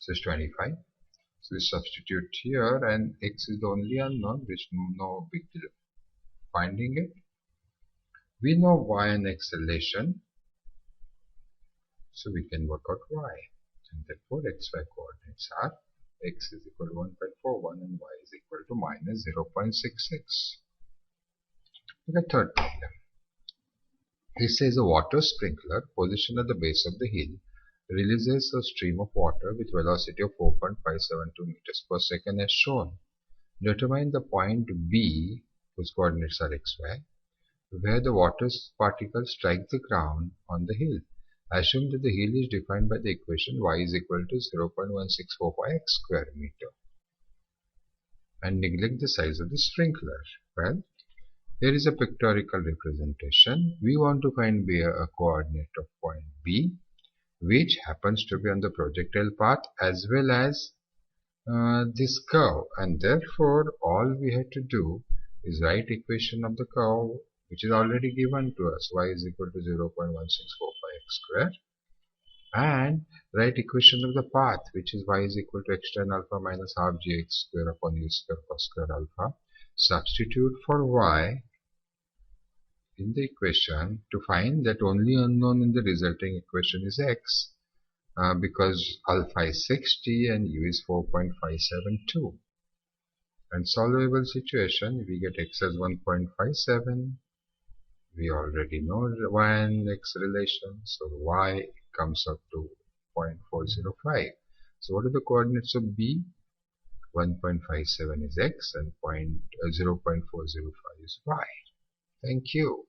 So it's 25. So we substitute here, and x is the only unknown, which no big deal finding it. We know y and x relation, so we can work out y. And therefore xy coordinates are x is equal to 1.41 and y is equal to minus 0.66. Look at third problem. It says a water sprinkler positioned at the base of the hill releases a stream of water with velocity of 4.572 meters per second as shown. Determine the point B, whose coordinates are xy, where the water particles strike the ground on the hill. Assume that the hill is defined by the equation y is equal to 0.1645 x square meter and neglect the size of the sprinkler. Well, here is a pictorial representation. We want to find a coordinate of point B, which happens to be on the projectile path as well as this curve, and therefore all we have to do is write equation of the curve, which is already given to us, y is equal to 0.1645 x square, and write equation of the path, which is y is equal to x tan alpha minus half gx square upon u square cos square alpha. Substitute for y in the equation to find that only unknown in the resulting equation is x, because alpha is 60 and u is 4.572. And solvable situation, we get x as 1.57. We already know the y and x relation, so y comes up to 0.405. So what are the coordinates of B? 1.57 is x and 0.405 is y. Thank you.